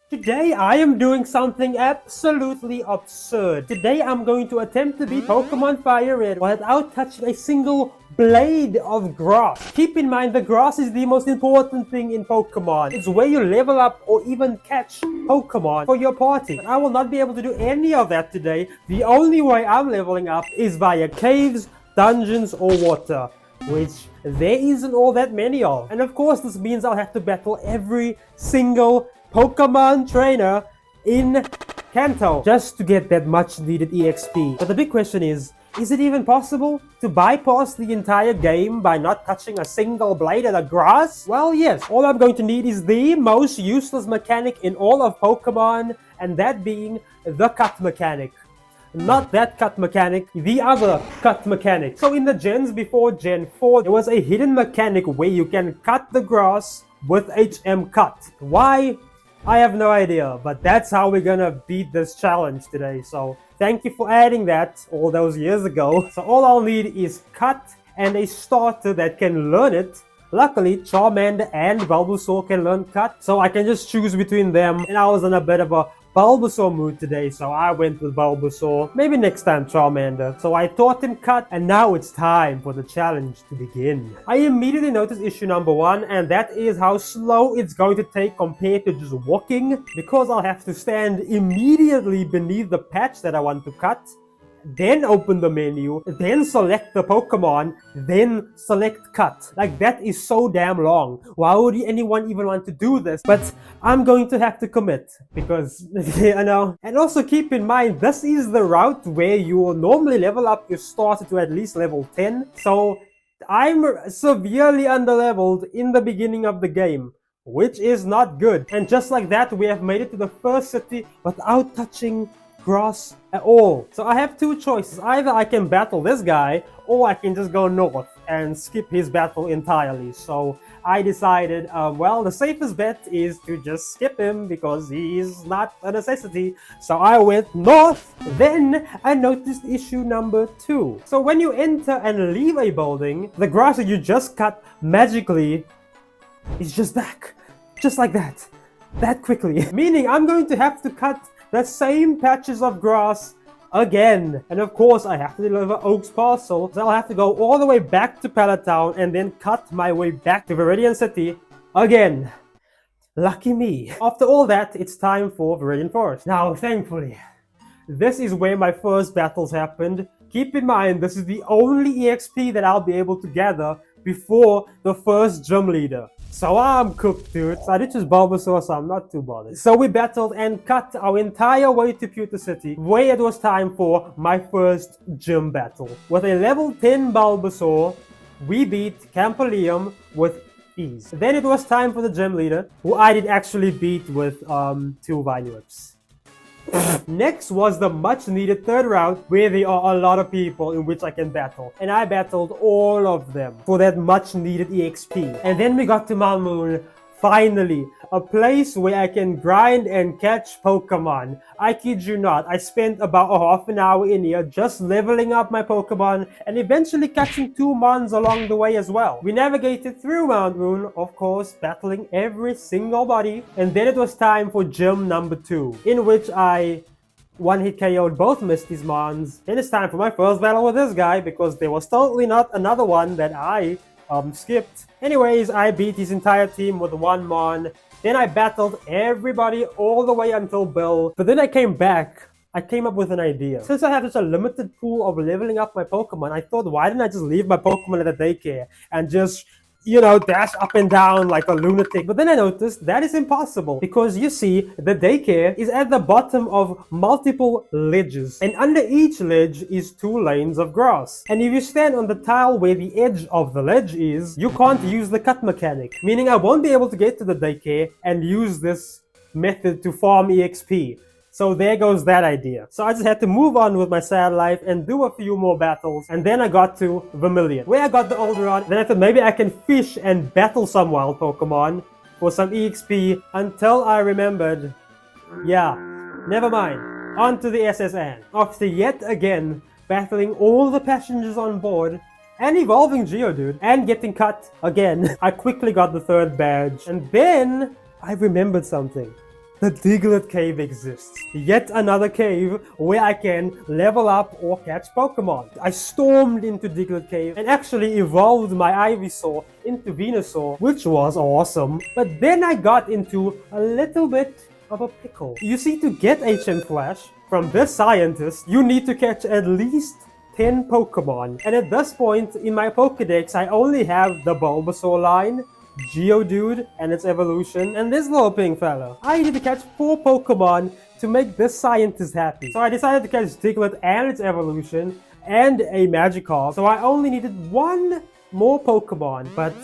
Today I am doing something absolutely absurd. Today I'm going to attempt to beat Pokémon FireRed without touching a single blade of grass. Keep in mind the grass is the most important thing in Pokémon. It's where you level up or even catch Pokémon for your party. But I will not be able to do any of that today. The only way I'm leveling up is via caves, dungeons or water, which there isn't all that many of. And of course this means I'll have to battle every single Pokemon trainer in Kanto just to get that much needed EXP. But the big question is it even possible to bypass the entire game by not touching a single blade of the grass? Well, yes. All I'm going to need is the most useless mechanic in all of Pokemon, and that being the cut mechanic. Not that cut mechanic, the other cut mechanic. So in the gens before Gen 4, there was a hidden mechanic where you can cut the grass with HM cut. Why? I have no idea, but that's how we're gonna beat this challenge today. So thank you for adding that all those years ago. So all I'll need is cut and a starter that can learn it. Luckily, Charmander and Bulbasaur can learn cut, so I can just choose between them. And I was in a bit of a Bulbasaur mood today, so I went with Bulbasaur. Maybe next time Charmander. So I taught him cut, and now it's time for the challenge to begin. I immediately noticed issue number 1, and that is how slow it's going to take compared to just walking, because I'll have to stand immediately beneath the patch that I want to cut, then open the menu, then select the Pokemon, then select cut. Like, that is so damn long. Why would anyone even want to do this? But I'm going to have to commit because, you know. And also keep in mind, this is the route where you will normally level up your starter to at least level 10. So I'm severely underleveled in the beginning of the game, which is not good. And just like that, we have made it to the first city without touching grass at all. So I have two choices. Either I can battle this guy, or I can just go north and skip his battle entirely. So I decided, well, the safest bet is to just skip him because he's not a necessity. So I went north. Then I noticed issue number 2. So when you enter and leave a building, the grass that you just cut magically is just back. Just like that. That quickly. Meaning I'm going to have to cut the same patches of grass again. And of course I have to deliver Oak's parcel, so I'll have to go all the way back to Pallet Town and then cut my way back to Viridian City again. Lucky me. After all that, it's time for Viridian Forest. Now, thankfully, this is where my first battles happened. Keep in mind, this is the only EXP that I'll be able to gather before the first gym leader. So I'm cooked, dude. So I did just Bulbasaur, so I'm not too bothered. So we battled and cut our entire way to Pewter City, where it was time for my first gym battle. With a level 10 Bulbasaur, we beat Campolium with ease. Then it was time for the gym leader, who I did actually beat with 2 Vine Whips. Next was the much needed third route, where there are a lot of people in which I can battle, and I battled all of them for that much needed EXP. And then we got to Mount Moon, finally, a place where I can grind and catch Pokemon. I kid you not, I spent about a half an hour in here just leveling up my Pokemon and eventually catching 2 Mons along the way as well. We navigated through Mount Moon, of course, battling every single body, and then it was time for gym number 2, in which I one-hit KO'd both Misty's Mons. Then it's time for my first battle with this guy, because there was totally not another one that I skipped. Anyways, I beat his entire team with 1 Mon. Then I battled everybody all the way until Bill. But then I came back. I came up with an idea. Since I have such a limited pool of leveling up my Pokemon, I thought, why didn't I just leave my Pokemon at the daycare and just, you know, dash up and down like a lunatic? But then I noticed that is impossible, because you see, the daycare is at the bottom of multiple ledges, and under each ledge is 2 lanes of grass. And if you stand on the tile where the edge of the ledge is, you can't use the cut mechanic, meaning I won't be able to get to the daycare and use this method to farm EXP. So there goes that idea. So I just had to move on with my sad life and do a few more battles. And then I got to Vermilion, where I got the Olderon. Then I thought maybe I can fish and battle some wild Pokemon for some EXP, until I remembered, yeah, never mind. On to the SSN. After yet again battling all the passengers on board and evolving Geodude and getting cut again, I quickly got the 3rd badge. And then I remembered something. the Diglett Cave exists. Yet another cave where I can level up or catch Pokemon. I stormed into Diglett Cave and actually evolved my Ivysaur into Venusaur, which was awesome. But then I got into a little bit of a pickle. You see, to get HM Flash from this scientist, you need to catch at least 10 Pokemon. And at this point in my Pokedex, I only have the Bulbasaur line, Geodude and its evolution, and this little pink fella. I needed to catch 4 Pokemon to make this scientist happy. So I decided to catch Diglett and its evolution and a Magikarp. So I only needed 1 more Pokemon. But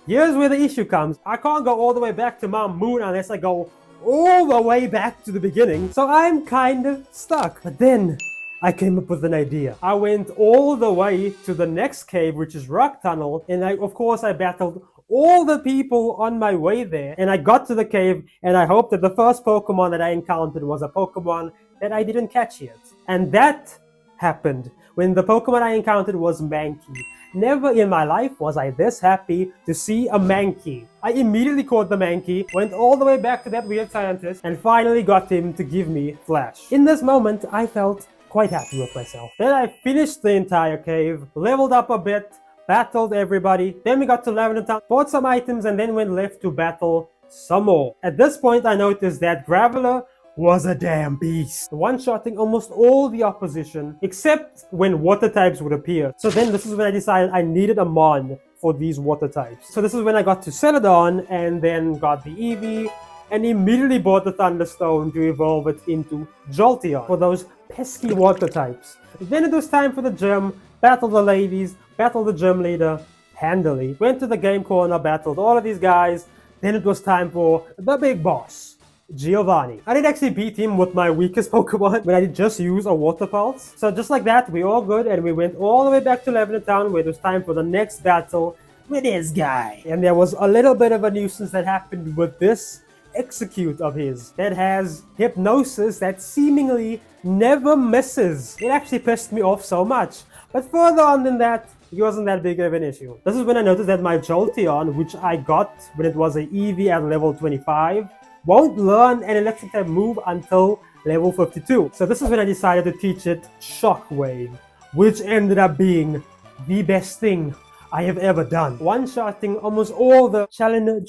here's where the issue comes. I can't go all the way back to Mount Moon unless I go all the way back to the beginning. So I'm kind of stuck. But then I came up with an idea. I went all the way to the next cave, which is Rock Tunnel, and of course I battled all the people on my way there, and I got to the cave, and I hoped that the first Pokemon that I encountered was a Pokemon that I didn't catch yet. And that happened when the Pokemon I encountered was Mankey. Never in my life was I this happy to see a Mankey. I immediately caught the Mankey, went all the way back to that weird scientist, and finally got him to give me Flash. In this moment, I felt quite happy with myself. Then I finished the entire cave, leveled up a bit, battled everybody, then we got to Lavender Town, bought some items, and then went left to battle some more. At this point I noticed that Graveler was a damn beast, one-shotting almost all the opposition, except when water types would appear. So then this is when I decided I needed a Mon for these water types. So this is when I got to Celadon, and then got the Eevee, and immediately bought the Thunderstone to evolve it into Jolteon for those pesky water types. Then it was time for the gym, battled the ladies, battled the gym leader handily, went to the game corner, battled all of these guys. Then it was time for the big boss, Giovanni. I did actually beat him with my weakest Pokemon when I did just use a Water Pulse. So just like that, we all good, and we went all the way back to Lavender Town where it was time for the next battle with this guy. And there was a little bit of a nuisance that happened with this execute of his that has hypnosis that seemingly never misses. It actually pissed me off so much. But further on than that, it wasn't that big of an issue. This is when I noticed that my Jolteon, which I got when it was an Eevee at level 25, won't learn an electric type move until level 52. So this is when I decided to teach it Shockwave, which ended up being the best thing I have ever done. One-shotting almost all the Chandelier,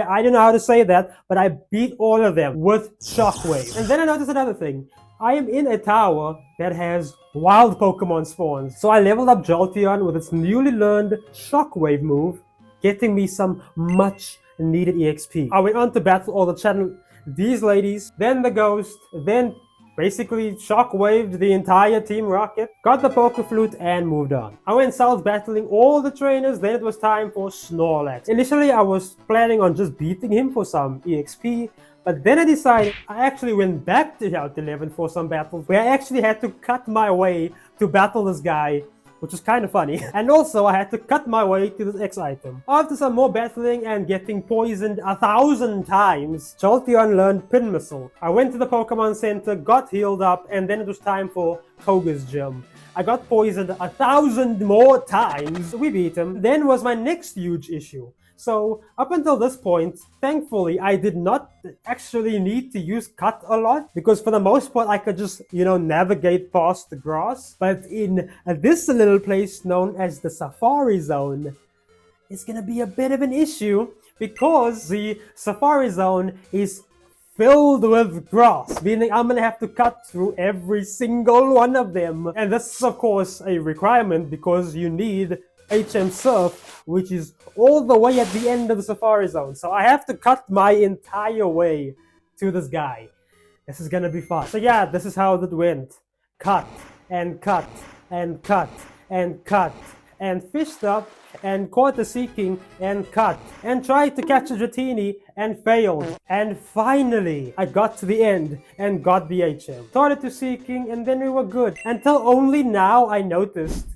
I don't know how to say that, but I beat all of them with Shockwave. And then I noticed another thing. I am in a tower that has wild Pokemon spawns. So I leveled up Jolteon with its newly learned Shockwave move, getting me some much needed EXP. I went on to battle all these ladies, then the Ghost, then basically Shockwaved the entire Team Rocket, got the Pokeflute, and moved on. I went south battling all the trainers, then it was time for Snorlax. Initially I was planning on just beating him for some EXP, but then I decided I actually went back to Route 11 for some battles where I actually had to cut my way to battle this guy, which was kind of funny. And also I had to cut my way to this X item. After some more battling and getting poisoned 1,000 times, Jolteon learned Pin Missile. I went to the Pokemon Center, got healed up, and then it was time for Koga's gym. I got poisoned 1,000 more times. We beat him. Then was my next huge issue. So up until this point, thankfully, I did not actually need to use Cut a lot, because for the most part, I could just, navigate past the grass. But in this little place known as the Safari Zone, it's gonna be a bit of an issue, because the Safari Zone is filled with grass, meaning I'm gonna have to cut through every single one of them. And this is of course a requirement, because you need HM Surf, which is all the way at the end of the Safari Zone. So I have to cut my entire way to this guy. This is gonna be fun. So yeah, this is how it went. Cut, and cut, and cut, and cut, and fished up, and caught a Seeking, and cut, and tried to catch a Dratini, and failed. And finally, I got to the end, and got the HM. Started to Seeking, and then we were good. Until only now I noticed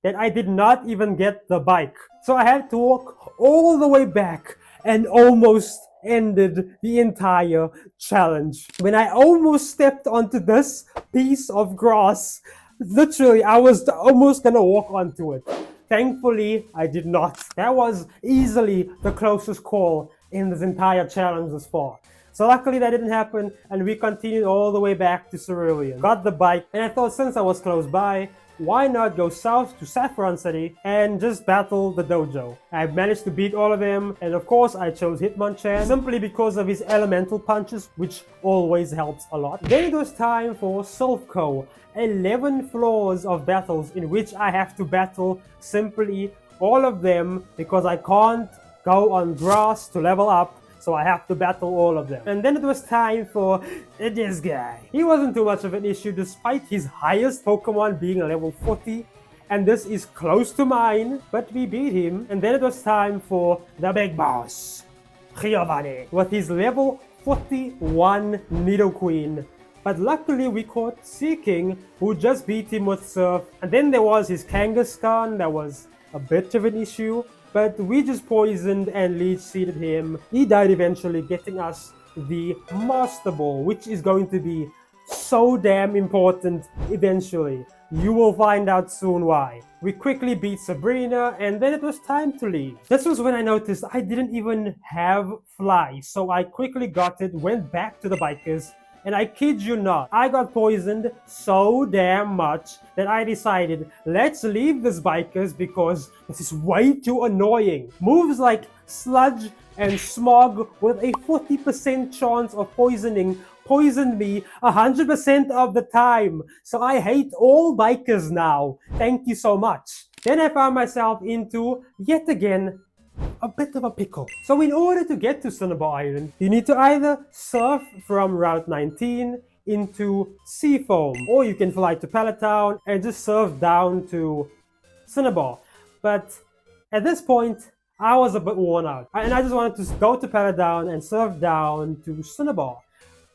that I did not even get the bike. So I had to walk all the way back and almost ended the entire challenge. When I almost stepped onto this piece of grass, literally I was almost gonna walk onto it. Thankfully, I did not. That was easily the closest call in this entire challenge thus far. So luckily that didn't happen, and we continued all the way back to Cerulean. Got the bike, and I thought since I was close by, why not go south to Saffron City and just battle the dojo. I managed to beat all of them, and of course I chose Hitmonchan simply because of his elemental punches, which always helps a lot. Then it was time for Silph Co. 11 floors of battles in which I have to battle simply all of them because I can't go on grass to level up. So I have to battle all of them. And then it was time for this guy. He wasn't too much of an issue despite his highest Pokemon being a level 40. And this is close to mine, but we beat him. And then it was time for the big boss, Giovanni, with his level 41 Nidoqueen. But luckily we caught Seaking, who just beat him with Surf. And then there was his Kangaskhan that was a bit of an issue. But we just poisoned and leech seeded him. He died eventually, getting us the Master Ball, which is going to be so damn important eventually. You will find out soon why. We quickly beat Sabrina, and then it was time to leave. This was when I noticed I didn't even have Fly, so I quickly got it, went back to the bikers, and I kid you not, I got poisoned so damn much that I decided, let's leave this bikers because this is way too annoying. Moves like Sludge and Smog with a 40% chance of poisoning poisoned me 100% of the time. So I hate all bikers now. Thank you so much. Then I found myself into, yet again, a bit of a pickle. So in order to get to Cinnabar Island, you need to either surf from Route 19 into Seafoam, or you can fly to Palatown and just surf down to Cinnabar. But at this point, I was a bit worn out, and I just wanted to go to Palatown and surf down to Cinnabar.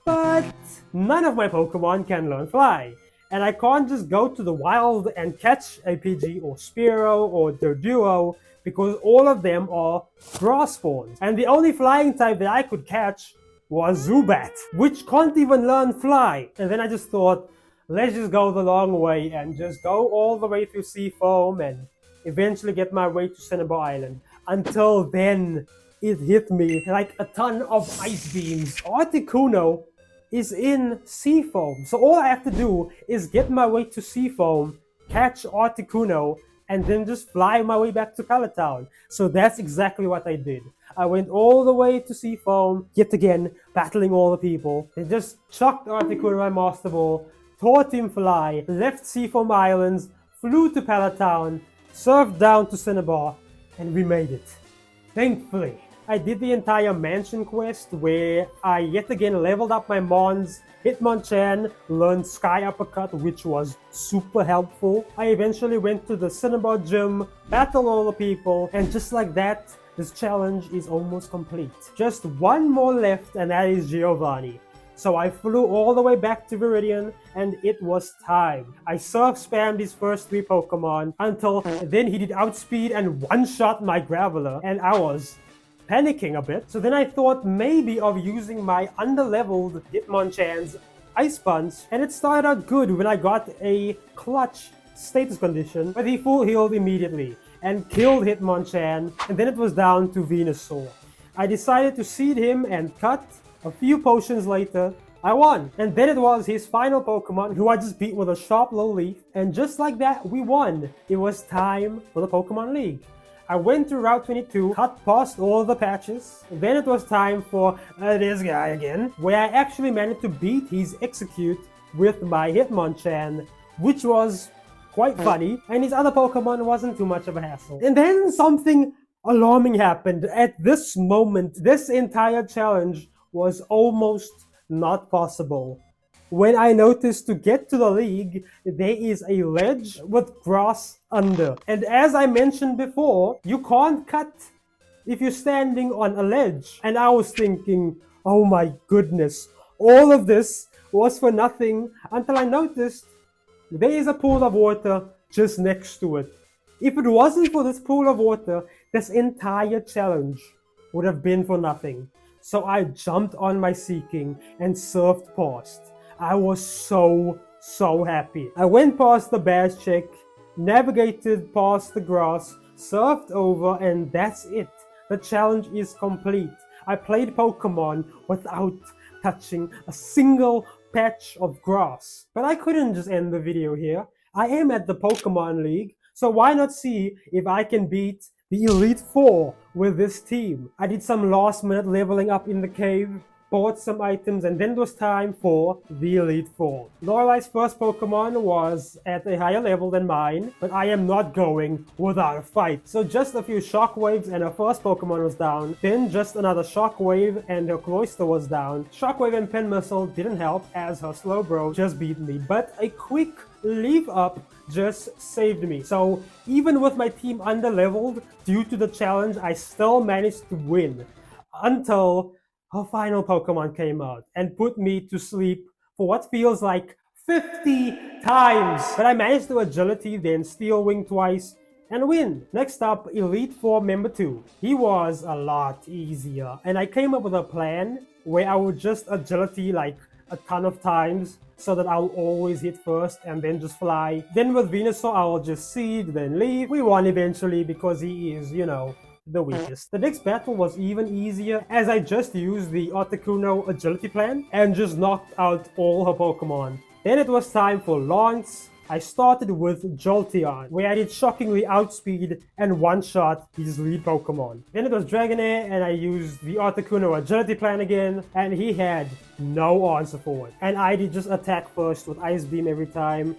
But none of my Pokemon can learn Fly. And I can't just go to the wild and catch a Pidgey or Spearow or Doduo, because all of them are grass spawns. And the only flying type that I could catch was Zubat, which can't even learn Fly. And then I just thought, let's just go the long way and just go all the way through Seafoam and eventually get my way to Cinnabar Island. Until then, it hit me like a ton of ice beams. Articuno is in Seafoam, so all I have to do is get my way to Seafoam, catch Articuno, and then just fly my way back to Palatown. So that's exactly what I did. I went all the way to Seafoam, yet again, battling all the people. They just chucked Articuno my Master Ball, taught him Fly, left Seafoam Islands, flew to Palatown, surfed down to Cinnabar, and we made it. Thankfully. I did the entire mansion quest where I yet again leveled up my Mons, Hitmonchan, learned Sky Uppercut, which was super helpful. I eventually went to the Cinnabar gym, battled all the people, and just like that, this challenge is almost complete. Just one more left, and that is Giovanni. So I flew all the way back to Viridian, and it was time. I surf spammed his first 3 Pokemon until then he did outspeed and one-shot my Graveler, and I was panicking a bit. So then I thought maybe of using my underleveled Hitmonchan's Ice Punch, and it started out good when I got a clutch status condition, but he full healed immediately and killed Hitmonchan, and then it was down to Venusaur. I decided to seed him and cut. A few potions later, I won. And then it was his final Pokemon, who I just beat with a sharp low leaf, and just like that, we won. It was time for the Pokemon League. I went to Route 22, cut past all the patches. Then it was time for this guy again, where I actually managed to beat his Execute with my Hitmonchan, which was quite funny, and his other Pokemon wasn't too much of a hassle. And then something alarming happened. At this moment, this entire challenge was almost not possible. When I noticed to get to the league, there is a ledge with grass under. And as I mentioned before, you can't cut if you're standing on a ledge. And I was thinking, oh my goodness, all of this was for nothing until I noticed there is a pool of water just next to it. If it wasn't for this pool of water, this entire challenge would have been for nothing. So I jumped on my Seaking and surfed past. I was so happy. I went past the bear's check, navigated past the grass, surfed over, and that's it. The challenge is complete. I played Pokemon without touching a single patch of grass. But I couldn't just end the video here. I am at the Pokemon League, so why not see if I can beat the Elite Four with this team. I did some last minute leveling up in the cave, bought some items, and then it was time for the Elite Four. Lorelei's first Pokemon was at a higher level than mine, but I am not going without a fight. So just a few Shockwaves and her first Pokemon was down, then just another Shockwave and her Cloyster was down. Shockwave and Pen Missile didn't help as her Slowbro just beat me, but a quick Leaf Up just saved me. So even with my team under-leveled due to the challenge, I still managed to win until her final Pokemon came out and put me to sleep for what feels like 50 times. But I managed to Agility, then Steel Wing twice, and win. Next up, Elite Four member 2. He was a lot easier, and I came up with a plan where I would just Agility like a ton of times so that I'll always hit first and then just fly. Then with Venusaur, I'll just Seed, then leave. We won eventually because he is, you know, the weakest. The next battle was even easier as I just used the Articuno agility plan and just knocked out all her Pokemon. Then it was time for Lance. I started with Jolteon, where I did shockingly outspeed and one-shot his lead Pokemon. Then it was Dragonair, and I used the Articuno agility plan again, and he had no answer for it. And I did just attack first with Ice Beam every time,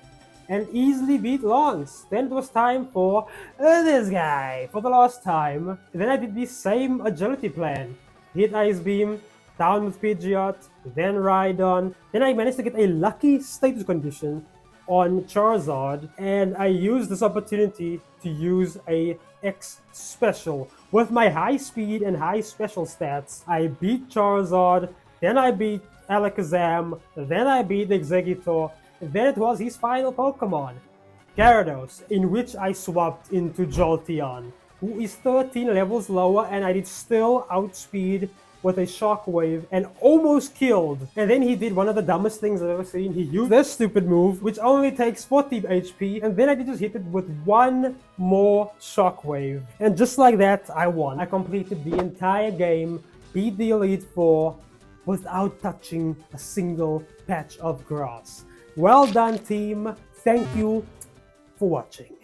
and easily beat Lance. Then it was time for this guy for the last time. Then I did the same agility plan. Hit Ice Beam, down with Pidgeot, then Rhydon. Then I managed to get a lucky status condition on Charizard, and I used this opportunity to use a X special. With my high speed and high special stats, I beat Charizard, then I beat Alakazam, then I beat Exeggutor, then it was his final Pokemon, Gyarados, in which I swapped into Jolteon, who is 13 levels lower, and I did still outspeed with a Shockwave and almost killed. And then he did one of the dumbest things I've ever seen. He used this stupid move, which only takes 40 HP, and then I did just hit it with one more Shockwave. And just like that, I won. I completed the entire game, beat the Elite Four, without touching a single patch of grass. Well done, team. Thank you for watching.